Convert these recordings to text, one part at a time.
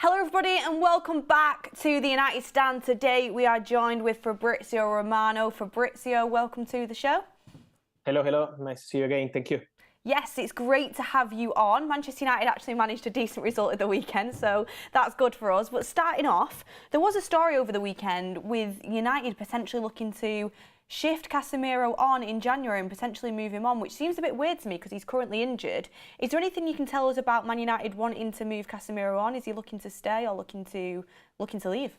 Hello everybody and welcome back to the United Stand. Today we are joined with Fabrizio Romano. Fabrizio, welcome to the show. Hello. Nice to see you again. Thank you. Yes, it's great to have you on. Manchester United actually managed a decent result at the weekend, so that's good for us. But starting off, there was a story over the weekend with United potentially looking to shift Casemiro on in January and potentially move him on, which seems a bit weird to me because he's currently injured. Is there anything you can tell us about Man United wanting to move Casemiro on? Is he looking to stay or looking to leave?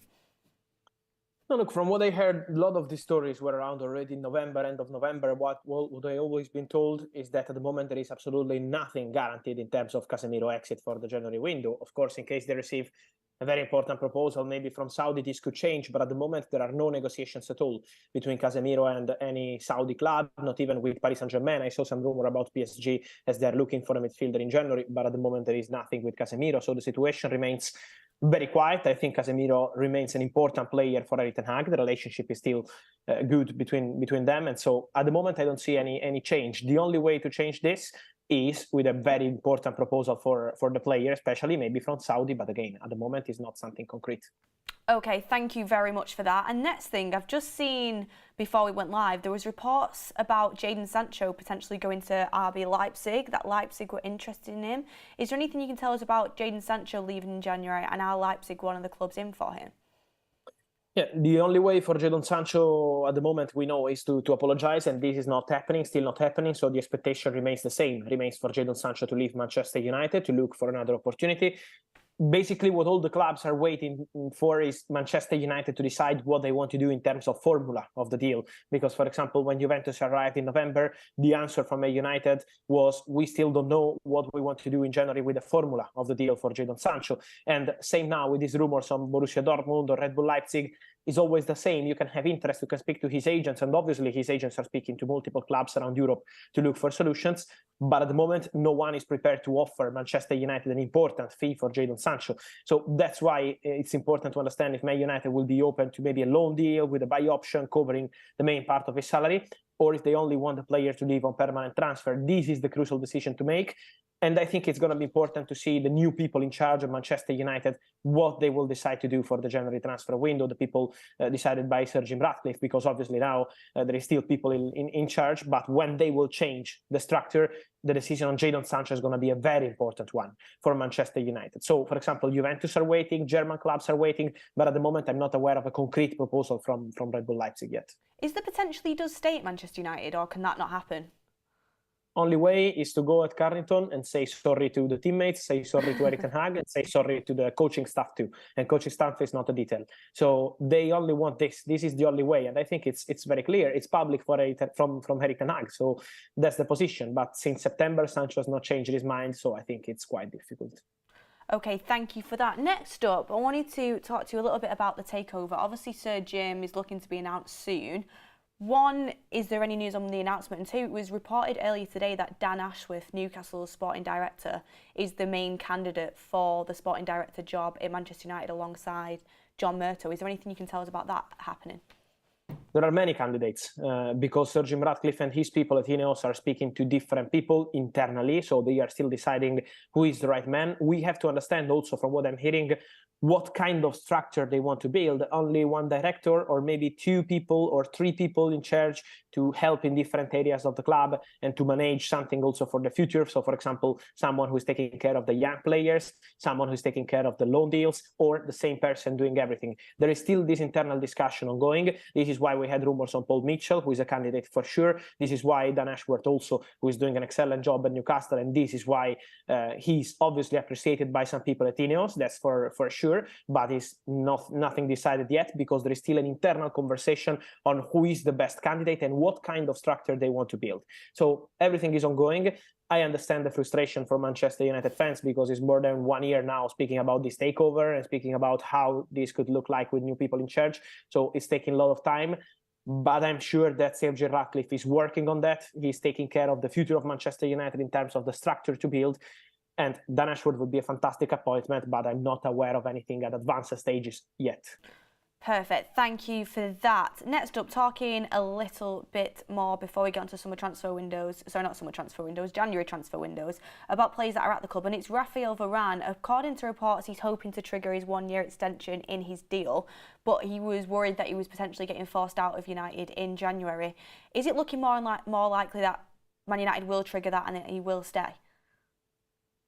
No, look, from what I heard, a lot of these stories were around already in November, end of November. What I always been told is that at the moment there is absolutely nothing guaranteed in terms of Casemiro exit for the January window. Of course, in case they receive a very important proposal, maybe from Saudi, this could change. But at the moment, there are no negotiations at all between Casemiro and any Saudi club, not even with Paris Saint-Germain. I saw some rumor about PSG as they're looking for a midfielder in January. But at the moment, there is nothing with Casemiro. So the situation remains very quiet. I think Casemiro remains an important player for Erik ten Hag. The relationship is still good between them. And so at the moment, I don't see any change. The only way to change this is with a very important proposal for the player, especially maybe from Saudi. But again, at the moment, it's not something concrete. Okay, thank you very much for that. And next thing, I've just seen before we went live, there was reports about Jadon Sancho potentially going to RB Leipzig, that Leipzig were interested in him. Is there anything you can tell us about Jadon Sancho leaving in January and are Leipzig one of the clubs in for him? Yeah, the only way for Jadon Sancho at the moment we know is to apologize, and this is not happening, still not happening. So the expectation remains the same, remains for Jadon Sancho to leave Manchester United, to look for another opportunity. Basically, what all the clubs are waiting for is Manchester United to decide what they want to do in terms of formula of the deal. Because, for example, when Juventus arrived in November, the answer from Man United was, we still don't know what we want to do in January with the formula of the deal for Jadon Sancho. And same now with these rumors on Borussia Dortmund or Red Bull Leipzig. Is always the same. You can have interest, you can speak to his agents, and obviously his agents are speaking to multiple clubs around Europe to look for solutions. But at the moment, no one is prepared to offer Manchester United an important fee for Jadon Sancho. So that's why it's important to understand if Man United will be open to maybe a loan deal with a buy option covering the main part of his salary, or if they only want the player to leave on permanent transfer. This is the crucial decision to make. And I think it's going to be important to see the new people in charge of Manchester United, what they will decide to do for the January transfer window, the people decided by Sir Jim Ratcliffe, because obviously now there is still people in charge. But when they will change the structure, the decision on Jadon Sancho is going to be a very important one for Manchester United. So, for example, Juventus are waiting, German clubs are waiting, but at the moment I'm not aware of a concrete proposal from Red Bull Leipzig yet. Is there potential he does stay at Manchester United, or can that not happen? Only way is to go at Carrington and say sorry to the teammates, say sorry to Erik ten Hag, and say sorry to the coaching staff too. And coaching staff is not a detail. So they only want this. This is the only way. And I think it's very clear. It's public from Erik ten Hag. So that's the position. But since September, Sancho has not changed his mind. So I think it's quite difficult. Okay, thank you for that. Next up, I wanted to talk to you a little bit about the takeover. Obviously, Sir Jim is looking to be announced soon. One, is there any news on the announcement? And two, it was reported earlier today that Dan Ashworth, Newcastle's sporting director, is the main candidate for the sporting director job at Manchester United alongside John Murtough. Is there anything you can tell us about that happening? There are many candidates because Sir Jim Ratcliffe and his people at Ineos are speaking to different people internally, so they are still deciding who is the right man. We have to understand also from what I'm hearing what kind of structure they want to build. Only one director or maybe two people or three people in charge to help in different areas of the club and to manage something also for the future. So, for example, someone who's taking care of the young players, someone who's taking care of the loan deals, or the same person doing everything. There is still this internal discussion ongoing. This is why we had rumors on Paul Mitchell, who is a candidate for sure. This is why Dan Ashworth also, who is doing an excellent job at Newcastle, and this is why he's obviously appreciated by some people at Ineos, that's for sure. But it's nothing decided yet because there is still an internal conversation on who is the best candidate and what kind of structure they want to build. So everything is ongoing. I understand the frustration for Manchester United fans because it's more than 1 year now speaking about this takeover and speaking about how this could look like with new people in charge. So it's taking a lot of time. But I'm sure that Sir Jim Ratcliffe is working on that. He's taking care of the future of Manchester United in terms of the structure to build. And Dan Ashworth would be a fantastic appointment, but I'm not aware of anything at advanced stages yet. Perfect. Thank you for that. Next up, talking a little bit more before we get onto summer transfer windows, sorry, not summer transfer windows, January transfer windows, about players that are at the club, and it's Raphael Varane. According to reports, he's hoping to trigger his one-year extension in his deal, but he was worried that he was potentially getting forced out of United in January. Is it looking more likely that Man United will trigger that and that he will stay?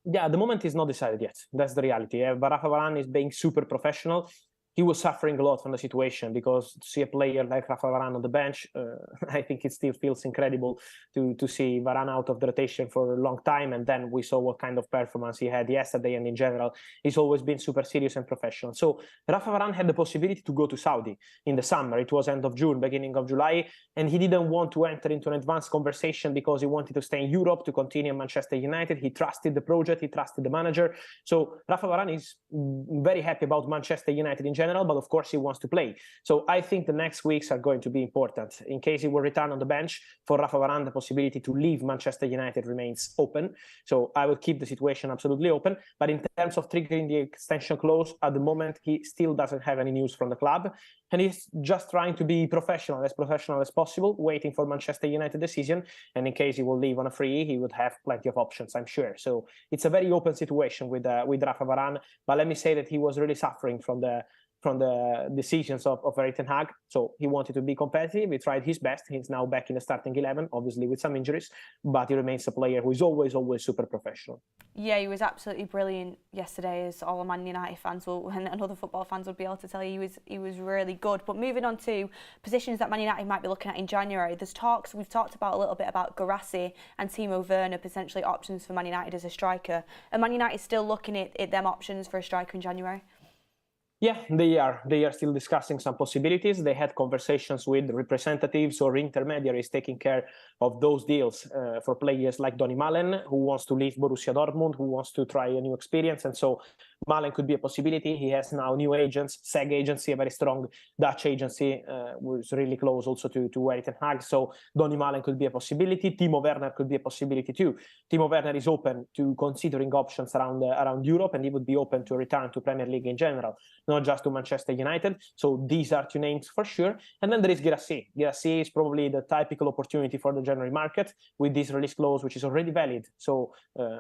Yeah, at the moment it's not decided yet. That's the reality. But Rafa Varane is being super professional. He was suffering a lot from the situation, because to see a player like Raphael Varane on the bench, I think it still feels incredible to see Varane out of the rotation for a long time. And then we saw what kind of performance he had yesterday. And in general, he's always been super serious and professional. So Rafa Varane had the possibility to go to Saudi in the summer. It was end of June, beginning of July. And he didn't want to enter into an advanced conversation because he wanted to stay in Europe, to continue Manchester United. He trusted the project. He trusted the manager. So Rafa Varane is very happy about Manchester United in general, but of course he wants to play. So I think the next weeks are going to be important. In case he will return on the bench, for Rafa Varane, the possibility to leave Manchester United remains open. So I will keep the situation absolutely open. But in terms of triggering the extension clause, at the moment, he still doesn't have any news from the club. And he's just trying to be professional as possible, waiting for Manchester United decision. And in case he will leave on a free, he would have plenty of options, I'm sure. So it's a very open situation with Rafa Varane. But let me say that he was really suffering from the decisions of Erik ten Hag. So he wanted to be competitive. He tried his best. He's now back in the starting 11, obviously with some injuries, but he remains a player who is always super professional. Yeah, he was absolutely brilliant yesterday, as all Man United fans will, and other football fans would be able to tell you. He was really good. But moving on to positions that Man United might be looking at in January, there's talks, we've talked about a little bit about Guirassy and Timo Werner, potentially options for Man United as a striker. Are Man United still looking at them options for a striker in January? Yeah, they are. They are still discussing some possibilities. They had conversations with representatives or intermediaries taking care of those deals for players like Donny Malen, who wants to leave Borussia Dortmund, who wants to try a new experience. And so Malen could be a possibility. He has now new agents, SEG agency, a very strong Dutch agency, who's really close also to Erik ten Hag. So Donny Malen could be a possibility. Timo Werner could be a possibility too. Timo Werner is open to considering options around Europe, and he would be open to return to Premier League in general, not just to Manchester United. So these are two names for sure. And then there is Guirassy. Guirassy is probably the typical opportunity for the January market with this release clause, which is already valid. So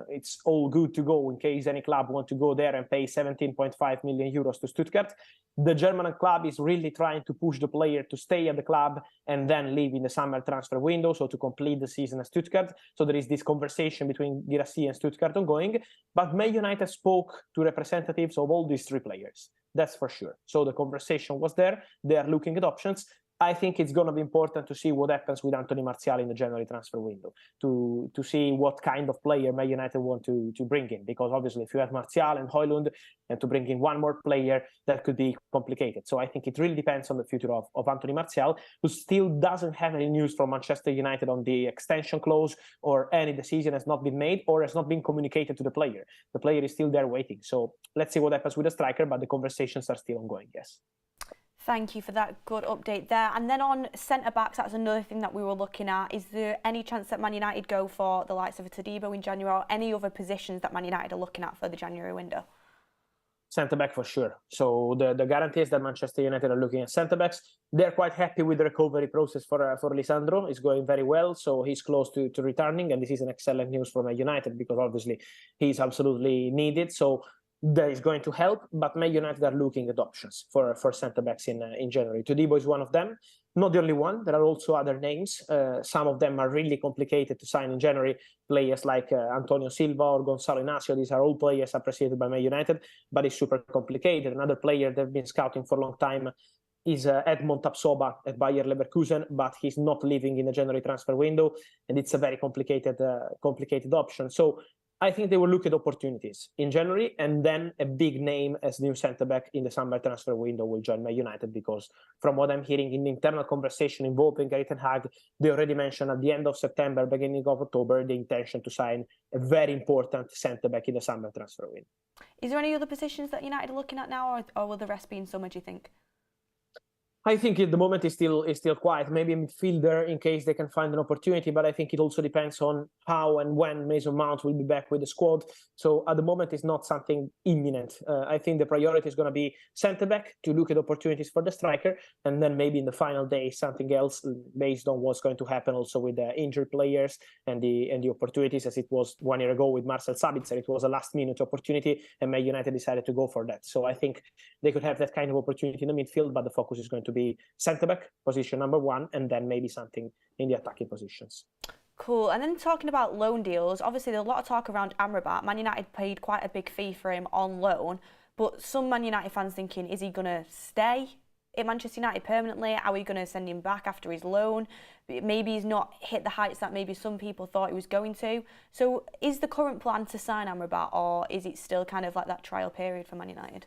it's all good to go in case any club want to go there and pay 17.5 million euros to Stuttgart. The German club is really trying to push the player to stay at the club and then leave in the summer transfer window, so to complete the season at Stuttgart. So there is this conversation between Guirassy and Stuttgart ongoing. But Man United spoke to representatives of all these three players. That's for sure. So the conversation was there. They are looking at options. I think it's going to be important to see what happens with Anthony Martial in the January transfer window, to see what kind of player Man United want to bring in. Because obviously, if you have Martial and Højlund, and to bring in one more player, that could be complicated. So I think it really depends on the future of Anthony Martial, who still doesn't have any news from Manchester United on the extension clause, or any decision has not been made or has not been communicated to the player. The player is still there waiting. So let's see what happens with the striker, but the conversations are still ongoing, yes. Thank you for that good update there. And then on centre-backs, that's another thing that we were looking at. Is there any chance that Man United go for the likes of a Todibo in January, or any other positions that Man United are looking at for the January window? Centre-back for sure. So the guarantee is that Manchester United are looking at centre-backs. They're quite happy with the recovery process for Lisandro. It's going very well, so he's close to returning, and this is an excellent news for Man United, because obviously he's absolutely needed. So that is going to help, but Man United are looking at options for centre-backs in January. Todibo is one of them. Not the only one. There are also other names. Some of them are really complicated to sign in January. Players like Antonio Silva or Gonzalo Inacio. These are all players appreciated by Man United, but it's super complicated. Another player they've been scouting for a long time is Edmond Tapsoba at Bayer Leverkusen, but he's not leaving in the January transfer window, and it's a very complicated option. So I think they will look at opportunities in January, and then a big name as new centre-back in the summer transfer window will join Man United, because from what I'm hearing in the internal conversation involving Erik ten Hag, they already mentioned at the end of September, beginning of October, the intention to sign a very important centre-back in the summer transfer window. Is there any other positions that United are looking at now, or will the rest be in summer, do you think? I think at the moment is still quiet. Maybe a midfielder in case they can find an opportunity, but I think it also depends on how and when Mason Mount will be back with the squad. So at the moment, it's not something imminent. I think the priority is going to be centre back to look at opportunities for the striker, and then maybe in the final day something else based on what's going to happen also with the injured players and the opportunities, as it was 1 year ago with Marcel Sabitzer. It was a last-minute opportunity, and Man United decided to go for that. So I think they could have that kind of opportunity in the midfield, but the focus is going to be centre-back, position number 1, and then maybe something in the attacking positions. Cool. And then talking about loan deals, obviously there's a lot of talk around Amrabat. Man United paid quite a big fee for him on loan, but some Man United fans thinking, is he going to stay at Manchester United permanently? Are we going to send him back after his loan? Maybe he's not hit the heights that maybe some people thought he was going to. So is the current plan to sign Amrabat, or is it still kind of like that trial period for Man United?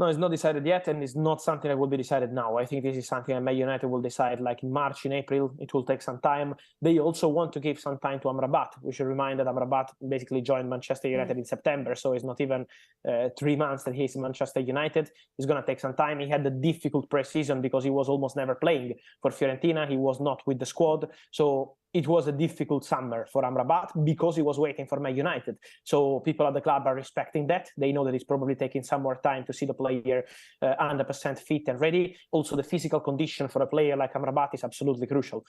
No, it's not decided yet, and it's not something that will be decided now. I think this is something that Man United will decide like in March, in April. It will take some time. They also want to give some time to Amrabat. We should remind that Amrabat basically joined Manchester United in September, so it's not even 3 months that he's in Manchester United. It's going to take some time. He had a difficult pre-season because he was almost never playing for Fiorentina. He was not with the squad, so it was a difficult summer for Amrabat because he was waiting for Man United. So people at the club are respecting that. They know that it's probably taking some more time to see the player 100% fit and ready. Also, the physical condition for a player like Amrabat is absolutely crucial.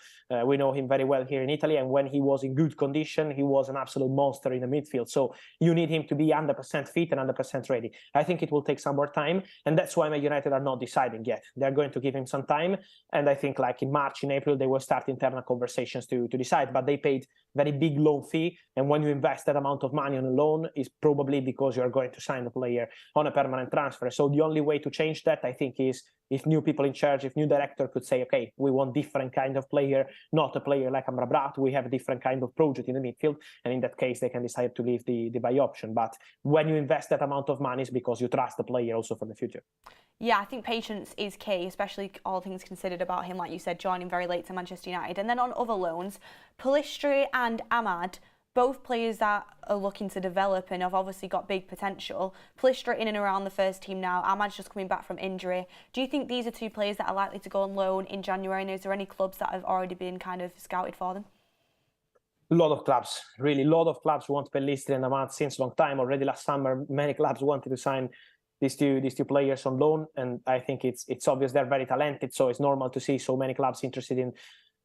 We know him very well here in Italy, and when he was in good condition, he was an absolute monster in the midfield. So you need him to be 100% fit and 100% ready. I think it will take some more time, and that's why Man United are not deciding yet. They're going to give him some time, and I think like in March, in April, they will start internal conversations to decide, but they paid very big loan fee, and when you invest that amount of money on a loan, is probably because you're going to sign the player on a permanent transfer. So the only way to change that, I think, is if new people in charge, if new director could say, okay, we want different kind of player, not a player like Amrabat, we have a different kind of project in the midfield, and in that case, they can decide to leave the buy option. But when you invest that amount of money, it's because you trust the player also for the future. Yeah, I think patience is key, especially all things considered about him, like you said, joining very late to Manchester United. And then on other loans, Pellistri and Ahmad, both players that are looking to develop and have obviously got big potential. Pellistri in and around the first team now. Ahmad's just coming back from injury. Do you think these are two players that are likely to go on loan in January? And is there any clubs that have already been kind of scouted for them? A lot of clubs, really, a lot of clubs want Pellistri and Ahmad since a long time. Already last summer, many clubs wanted to sign these two players on loan, and I think it's obvious they're very talented, so it's normal to see so many clubs interested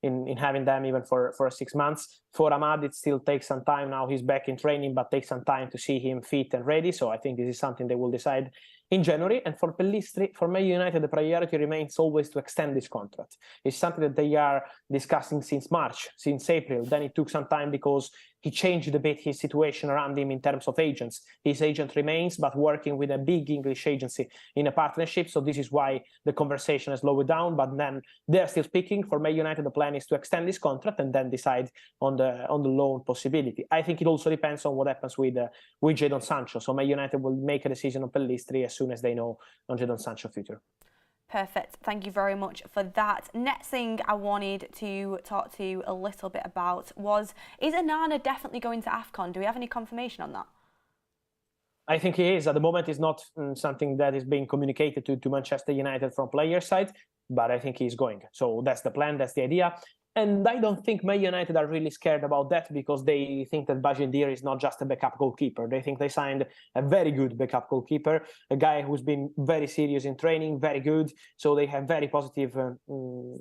in having them even for 6 months. For Ahmad, it still takes some time. Now he's back in training, but takes some time to see him fit and ready. So I think this is something they will decide in January. And for Pellistri, for Man United, the priority remains always to extend this contract. It's something that they are discussing since March, since April. Then it took some time because he changed a bit his situation around him in terms of agents. His agent remains, but working with a big English agency in a partnership. So this is why the conversation has slowed down. But then they're still speaking. For Man United, the plan is to extend this contract and then decide on the loan possibility. I think it also depends on what happens with Jadon Sancho. So Man United will make a decision on Pellistri as soon as they know on Jadon Sancho's future. Perfect. Thank you very much for that. Next thing I wanted to talk to you a little bit about is Onana definitely going to AFCON? Do we have any confirmation on that? I think he is. At the moment, it's not something that is being communicated to Manchester United from player side, but I think he's going. So that's the plan, that's the idea. And I don't think Man United are really scared about that because they think that Bajendir is not just a backup goalkeeper. They think they signed a very good backup goalkeeper, a guy who's been very serious in training, very good. So they have very positive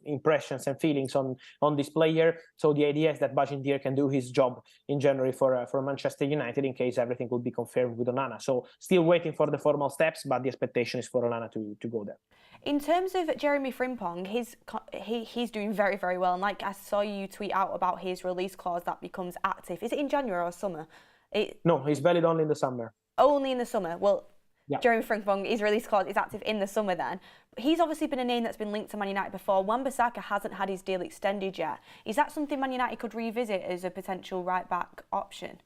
impressions and feelings on this player. So the idea is that Bajendir can do his job in January for Manchester United in case everything will be confirmed with Onana. So still waiting for the formal steps, but the expectation is for Onana to go there. In terms of Jeremy Frimpong, he's doing very, very well. And like I saw you tweet out about his release clause that becomes active. Is it in January or summer? No, he's valid only in the summer. Only in the summer? Well, yeah. Jeremy Frimpong, his release clause is active in the summer then. But he's obviously been a name that's been linked to Man United before. Wan-Bissaka hasn't had his deal extended yet. Is that something Man United could revisit as a potential right-back option?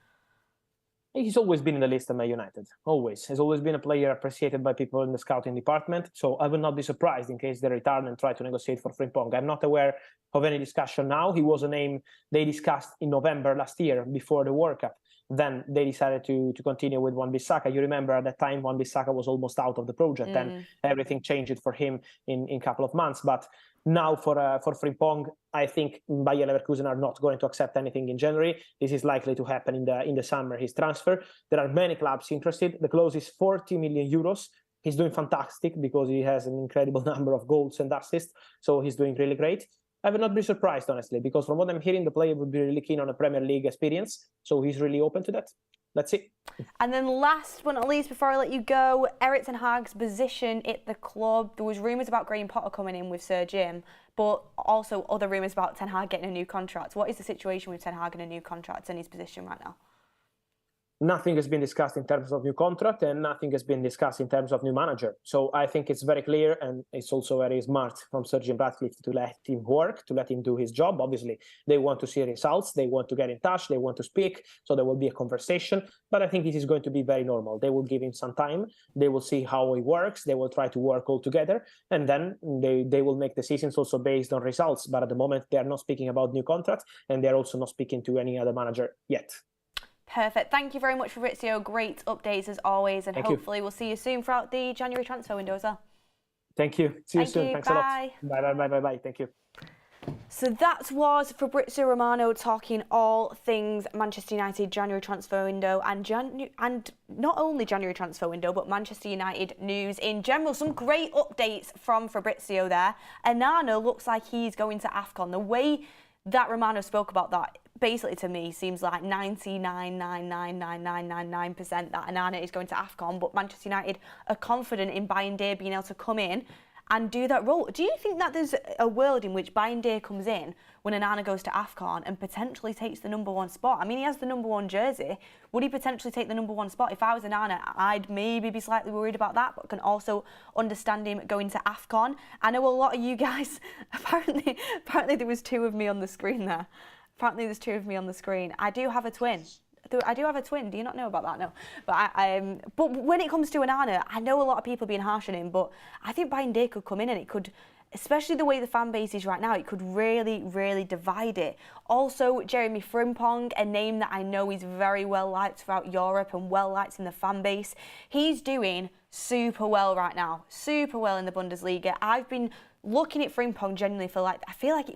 He's always been in the list of Man United, always. He's always been a player appreciated by people in the scouting department, so I would not be surprised in case they return and try to negotiate for Frimpong. I'm not aware of any discussion now. He was a name they discussed in November last year, before the World Cup. Then they decided to continue with Wan-Bissaka. You remember at that time, Wan-Bissaka was almost out of the project, and everything changed for him in a couple of months. But now for Frimpong, I think Bayer Leverkusen are not going to accept anything in January. This is likely to happen in the summer, his transfer. There are many clubs interested. The clause is 40 million euros. He's doing fantastic because he has an incredible number of goals and assists. So he's doing really great. I would not be surprised, honestly, because from what I'm hearing, the player would be really keen on a Premier League experience. So he's really open to that. Let's see. And then last but not least, before I let you go, Erik ten Hag's position at the club. There was rumours about Graham Potter coming in with Sir Jim, but also other rumours about Ten Hag getting a new contract. What is the situation with Ten Hag and a new contract and his position right now? Nothing has been discussed in terms of new contract, and nothing has been discussed in terms of new manager. So I think it's very clear, and it's also very smart from Sir Jim Ratcliffe to let him work, to let him do his job. Obviously, they want to see results, they want to get in touch, they want to speak, so there will be a conversation. But I think this is going to be very normal. They will give him some time, they will see how he works, they will try to work all together, and then they will make decisions also based on results. But at the moment, they are not speaking about new contracts, and they're also not speaking to any other manager yet. Perfect. Thank you very much, Fabrizio. Great updates as always, and hopefully we'll see you soon throughout the January transfer window as well. Thank you. See you soon. Thanks Bye. a lot. Bye. Thank you. So that was Fabrizio Romano talking all things Manchester United January transfer window and not only January transfer window, but Manchester United news in general. Some great updates from Fabrizio there. Onana looks like he's going to AFCON. The way that Romano spoke about that, basically to me, seems like 99.99999% that Onana is going to AFCON, but Manchester United are confident in Bayern being able to come in and do that role. Do you think that there's a world in which Bayern comes in when Onana goes to AFCON and potentially takes the #1 spot? I mean, he has the #1 jersey. Would he potentially take the #1 spot? If I was Onana, I'd maybe be slightly worried about that, but can also understand him going to AFCON. I know a lot of you guys, apparently there was two of me on the screen there. Apparently there's two of me on the screen. I do have a twin. I do have a twin. Do you not know about that? No. But but when it comes to Onana, I know a lot of people being harsh on him, but I think Bayern could come in and it could, especially the way the fan base is right now, it could really, really divide it. Also, Jeremy Frimpong, a name that I know is very well liked throughout Europe and well liked in the fan base. He's doing super well right now. Super well in the Bundesliga. I've been looking at Frimpong genuinely for it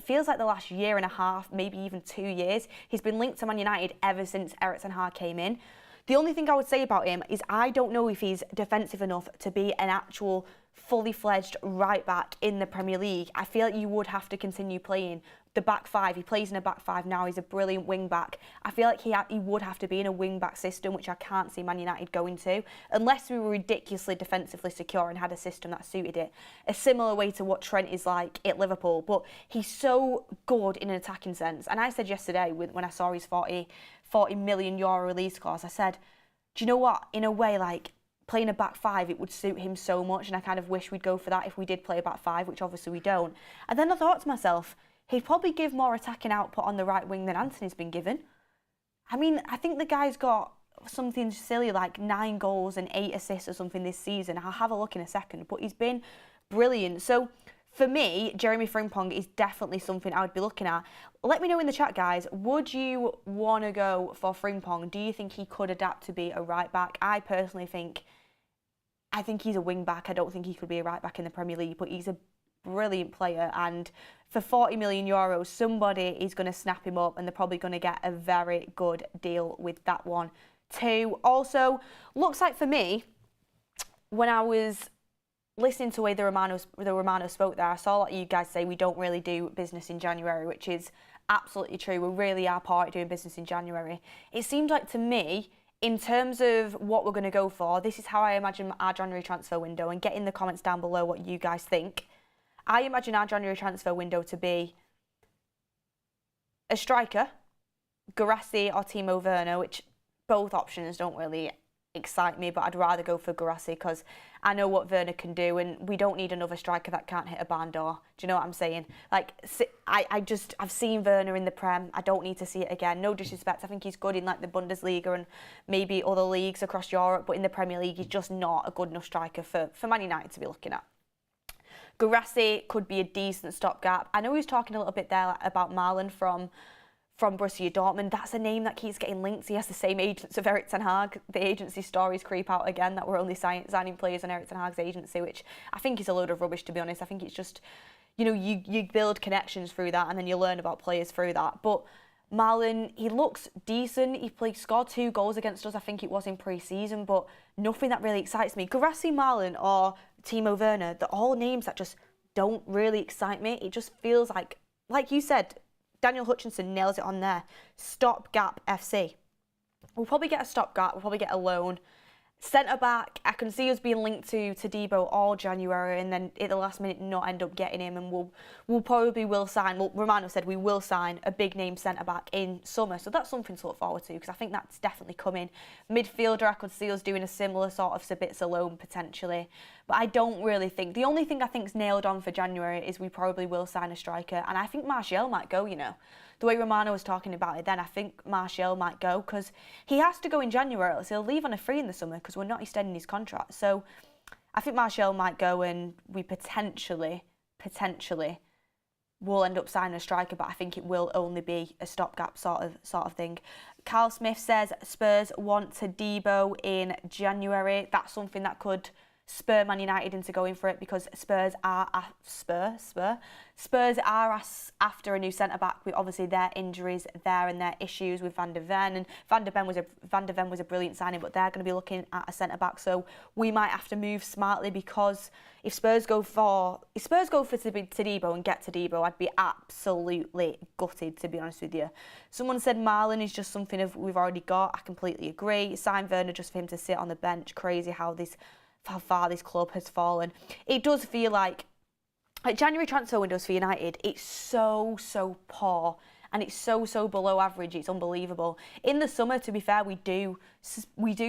feels like the last year and a half, maybe even 2 years. He's been linked to Man United ever since Erik ten Hag came in. The only thing I would say about him is I don't know if he's defensive enough to be an actual fully fledged right back in the Premier League. I feel like you would have to continue playing the back five. He plays in a back five now. He's a brilliant wing back. I feel like he would have to be in a wing back system, which I can't see Man United going to, unless we were ridiculously defensively secure and had a system that suited it. A similar way to what Trent is like at Liverpool, but he's so good in an attacking sense. And I said yesterday when I saw his 40 million euro release clause, I said, do you know what? In a way, like, playing a back five, it would suit him so much, and I kind of wish we'd go for that if we did play a back five, which obviously we don't. And then I thought to myself, he'd probably give more attacking output on the right wing than Anthony's been given. I mean, I think the guy's got something silly like 9 goals and 8 assists or something this season. I'll have a look in a second, but he's been brilliant. So for me, Jeremy Frimpong is definitely something I would be looking at. Let me know in the chat, guys. Would you want to go for Frimpong? Do you think he could adapt to be a right back? I personally think he's a wing back. I don't think he could be a right back in the Premier League, but he's a brilliant player, and for 40 million euros, somebody is going to snap him up, and they're probably going to get a very good deal with that one too. Also, looks like for me, when I was listening to the way the Romano spoke there, I saw a lot of you guys say we don't really do business in January, which is absolutely true. We really are part of doing business in January. It seemed like to me, in terms of what we're going to go for, this is how I imagine our January transfer window, and get in the comments down below what you guys think. I imagine our January transfer window to be a striker, Guirassy or Timo Werner, which both options don't really excite me, but I'd rather go for Guirassy because I know what Werner can do, and we don't need another striker that can't hit a barn door. Do you know what I'm saying? Like, I've seen Werner in the Prem. I don't need to see it again. No disrespect. I think he's good in like the Bundesliga and maybe other leagues across Europe, but in the Premier League, he's just not a good enough striker for Man United to be looking at. Guirassy could be a decent stopgap. I know he was talking a little bit there about Marlon from from Borussia Dortmund. That's a name that keeps getting linked. He has the same agents of Erik ten Hag. The agency stories creep out again that we're only signing players on Erik ten Hag's agency, which I think is a load of rubbish, to be honest. I think it's just, you build connections through that and then you learn about players through that. But Marlon, he looks decent. He scored 2 goals against us, I think it was in pre-season, but nothing that really excites me. Guirassy, Marlon or Timo Werner, they're all names that just don't really excite me. It just feels like you said, Daniel Hutchinson nails it on there. Stopgap FC. We'll probably get a stopgap. We'll probably get a loan. Centre-back, I can see us being linked to Debo all January and then at the last minute not end up getting him, and we'll probably will sign, well, Romano said we will sign a big-name centre-back in summer, so that's something to look forward to because I think that's definitely coming. Midfielder, I could see us doing a similar sort of Sabitzer loan potentially, but I don't really think, the only thing I think's nailed on for January is we probably will sign a striker, and I think Martial might go, The way Romano was talking about it then, I think Martial might go because he has to go in January, else he'll leave on a free in the summer because we're not extending his contract. So I think Martial might go and we potentially will end up signing a striker, but I think it will only be a stopgap sort of thing. Carl Smith says Spurs want Debo in January. That's something that could spur Man United into going for it because Spurs are after a new centre-back with obviously their injuries there and their issues with Van der Ven, and Van der Ven was a brilliant signing, but they're going to be looking at a centre-back, so we might have to move smartly because if Spurs go for Todibo and get Todibo, I'd be absolutely gutted, to be honest with you. Someone said Marlon is just something we've already got. I completely agree. Sign Werner just for him to sit on the bench. Crazy how far this club has fallen. It does feel like January transfer windows for United, it's so poor and it's so below average. It's unbelievable. In the summer, to be fair, we do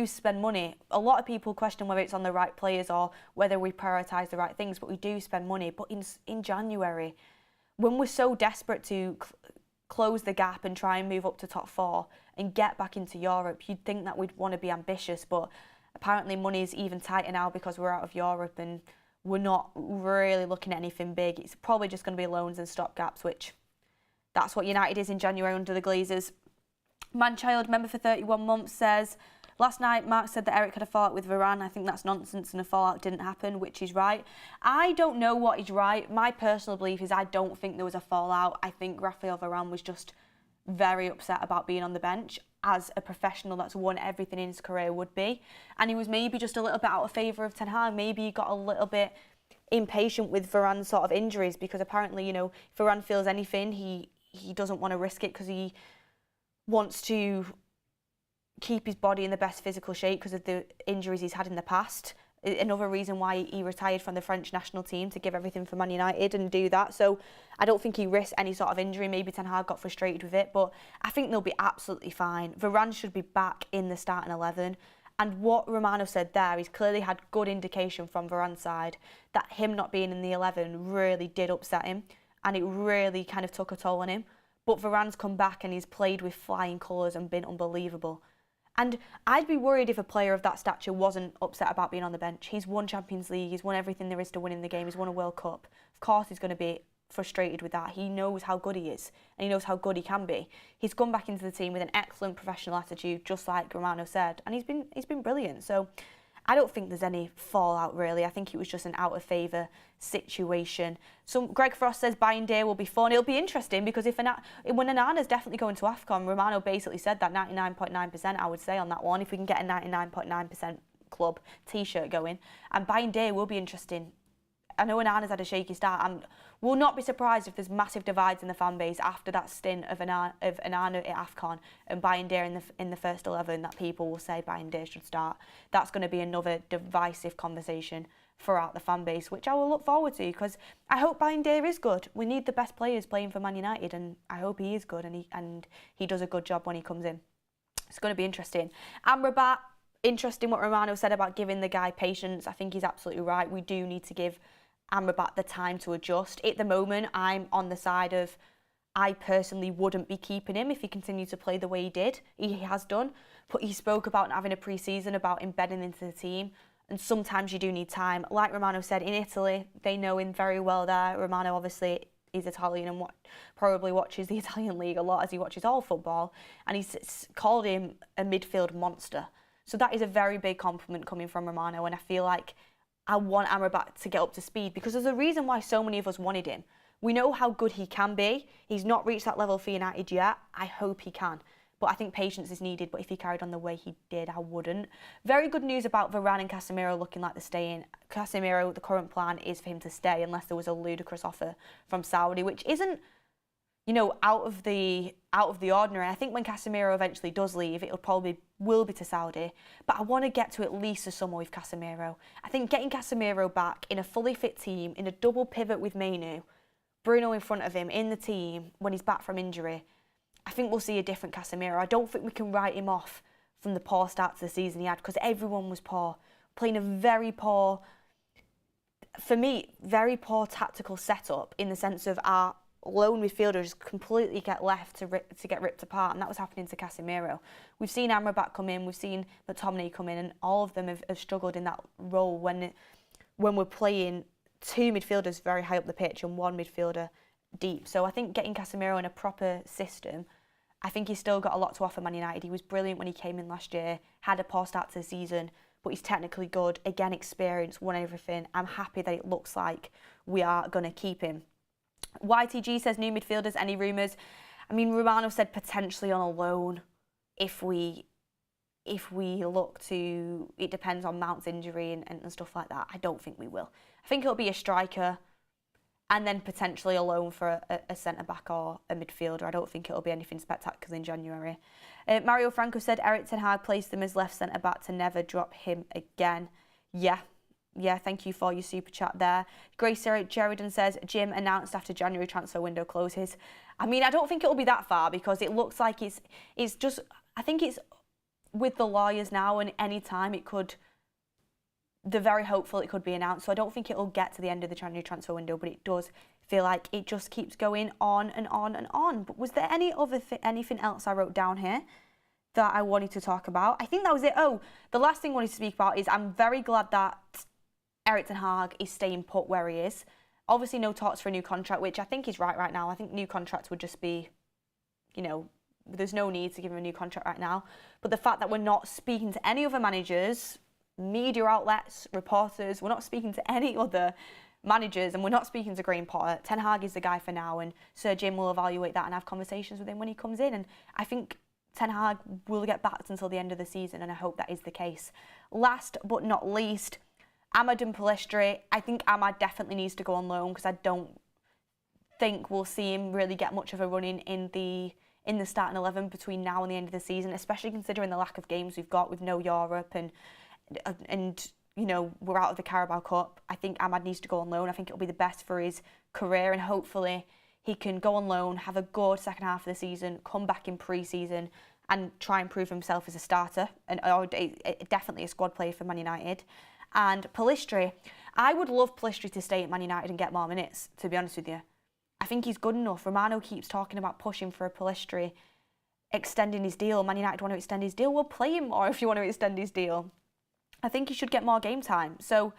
spend money. A lot of people question whether it's on the right players or whether we prioritise the right things, but we do spend money. But in January, when we're so desperate to close the gap and try and move up to top 4 and get back into Europe, you'd think that we'd want to be ambitious, but apparently money is even tighter now because we're out of Europe and we're not really looking at anything big. It's probably just going to be loans and stopgaps, which that's what United is in January under the Glazers. Manchild, member for 31 months, says, last night Mark said that Erik had a fallout with Varane. I think that's nonsense and a fallout didn't happen, which is right. I don't know what is right. My personal belief is I don't think there was a fallout. I think Raphael Varane was just very upset about being on the bench as a professional that's won everything in his career would be, and he was maybe just a little bit out of favour of Ten Hag. Maybe he got a little bit impatient with Varane's sort of injuries because apparently, if Varane feels anything, he doesn't want to risk it because he wants to keep his body in the best physical shape because of the injuries he's had in the past. Another reason why he retired from the French national team, to give everything for Man United and do that. So I don't think he risked any sort of injury. Maybe Ten Hag got frustrated with it, but I think they'll be absolutely fine. Varane should be back in the starting 11. And what Romano said there, he's clearly had good indication from Varane's side that him not being in the 11 really did upset him and it really kind of took a toll on him. But Varane's come back and he's played with flying colours and been unbelievable. And I'd be worried if a player of that stature wasn't upset about being on the bench. He's won Champions League, he's won everything there is to win in the game, he's won a World Cup. Of course he's going to be frustrated with that. He knows how good he is and he knows how good he can be. He's come back into the team with an excellent professional attitude, just like Romano said, and he's been brilliant. So I don't think there's any fallout really. I think it was just an out of favour situation. So Greg Frost says buying day will be fun. It'll be interesting because when Onana's definitely going to AFCON, Romano basically said that 99.9% I would say on that one, if we can get a 99.9% club t-shirt going. And buying day will be interesting. I know Onana's had a shaky start and will not be surprised if there's massive divides in the fan base after that stint of Onana at AFCON and Bayindir in the first 11 that people will say Bayindir should start. That's going to be another divisive conversation throughout the fan base, which I will look forward to because I hope Bayindir is good. We need the best players playing for Man United and I hope he is good and he does a good job when he comes in. It's going to be interesting. Amrabat, interesting what Romano said about giving the guy patience. I think he's absolutely right. We do need to give Amrabat the time to adjust. At the moment, I'm on the side of I personally wouldn't be keeping him if he continued to play the way he did. He has done. But he spoke about having a pre-season, about embedding into the team. And sometimes you do need time. Like Romano said, in Italy, they know him very well there. Romano obviously is Italian and probably watches the Italian league a lot, as he watches all football, and he's called him a midfield monster. So that is a very big compliment coming from Romano, and I feel like I want Amrabat to get up to speed, because there's a reason why so many of us wanted him. We know how good he can be. He's not reached that level for United yet. I hope he can. But I think patience is needed. But if he carried on the way he did, I wouldn't. Very good news about Varane and Casemiro looking like they're staying. Casemiro, the current plan is for him to stay unless there was a ludicrous offer from Saudi, which isn't, out of the ordinary. I think when Casemiro eventually does leave, it probably will be to Saudi. But I want to get to at least a summer with Casemiro. I think getting Casemiro back in a fully fit team, in a double pivot with Mainu, Bruno in front of him in the team when he's back from injury, I think we'll see a different Casemiro. I don't think we can write him off from the poor start to the season he had, because everyone was poor. Playing a very poor tactical setup, in the sense of our lone midfielders completely get left to get ripped apart, and that was happening to Casemiro. We've seen Amrabat come in, we've seen McTominay come in, and all of them have struggled in that role when we're playing two midfielders very high up the pitch and one midfielder deep. So I think getting Casemiro in a proper system, I think he's still got a lot to offer Man United. He was brilliant when he came in last year, had a poor start to the season, but he's technically good, again experienced, won everything. I'm happy that it looks like we are going to keep him. YTG says, new midfielders, any rumours? I mean, Romano said potentially on a loan if we look to, it depends on Mount's injury and stuff like that. I don't think we will. I think it'll be a striker and then potentially a loan for a centre-back or a midfielder. I don't think it'll be anything spectacular in January. Mario Franco said, Erik Ten Hag placed him as left centre-back to never drop him again. Yeah, thank you for your super chat there. Grace Sheridan says, Jim announced after January transfer window closes. I mean, I don't think it'll be that far, because it looks like it's just, I think it's with the lawyers now, and any time they're very hopeful it could be announced. So I don't think it'll get to the end of the January transfer window, but it does feel like it just keeps going on and on and on. But was there anything else I wrote down here that I wanted to talk about? I think that was it. Oh, the last thing I wanted to speak about is I'm very glad that Erik Ten Hag is staying put where he is. Obviously no talks for a new contract, which I think is right now. I think new contracts would just be, there's no need to give him a new contract right now. But the fact that we're not speaking to any other managers, media outlets, reporters, we're not speaking to any other managers, and we're not speaking to Graham Potter. Ten Hag is the guy for now, and Sir Jim will evaluate that and have conversations with him when he comes in. And I think Ten Hag will get backed until the end of the season, and I hope that is the case. Last but not least, Amad and Pellistri. I think Amad definitely needs to go on loan, because I don't think we'll see him really get much of a run in the starting 11 between now and the end of the season, especially considering the lack of games we've got with no Europe and we're out of the Carabao Cup. I think Amad needs to go on loan. I think it'll be the best for his career, and hopefully he can go on loan, have a good second half of the season, come back in pre-season and try and prove himself as a starter and definitely a squad player for Man United. And Pellistri, I would love Pellistri to stay at Man United and get more minutes, to be honest with you. I think he's good enough. Romano keeps talking about pushing for a Pellistri, extending his deal. Man United want to extend his deal. We'll play him more if you want to extend his deal. I think he should get more game time. So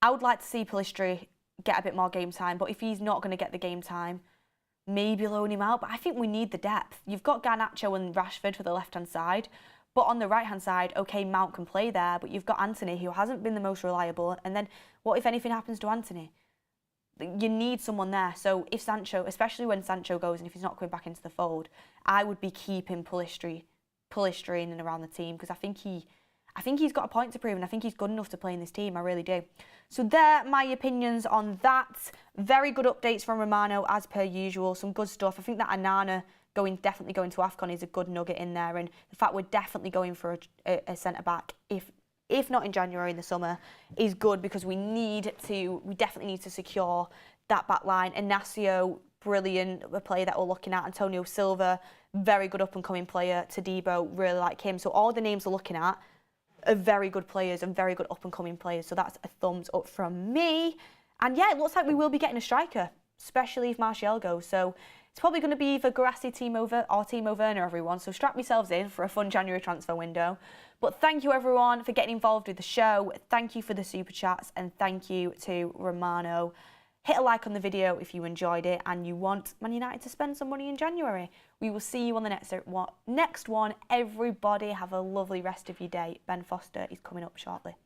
I would like to see Pellistri get a bit more game time. But if he's not going to get the game time, maybe loan him out. But I think we need the depth. You've got Garnacho and Rashford for the left-hand side. But on the right-hand side, OK, Mount can play there, but you've got Anthony, who hasn't been the most reliable. And then what if anything happens to Anthony? You need someone there. So if Sancho, especially when Sancho goes and if he's not coming back into the fold, I would be keeping Pellistri in and around the team, because I think he's got a point to prove, and I think he's good enough to play in this team. I really do. So there, my opinions on that. Very good updates from Romano, as per usual. Some good stuff. I think that Onana definitely going to AFCON is a good nugget in there, and the fact we're definitely going for a centre-back, if not in January, in the summer, is good, because we definitely need to secure that back line. Inacio, brilliant, a player that we're looking at. Antonio Silva, very good up-and-coming player. Todibo, really like him. So all the names we're looking at are very good players and very good up-and-coming players. So that's a thumbs up from me. And yeah, it looks like we will be getting a striker, especially if Martial goes. So it's probably going to be either Guirassy, Timo Werner, everyone. So strap yourselves in for a fun January transfer window. But thank you, everyone, for getting involved with the show. Thank you for the super chats, and thank you to Romano. Hit a like on the video if you enjoyed it and you want Man United to spend some money in January. We will see you on the next one. Everybody have a lovely rest of your day. Ben Foster is coming up shortly.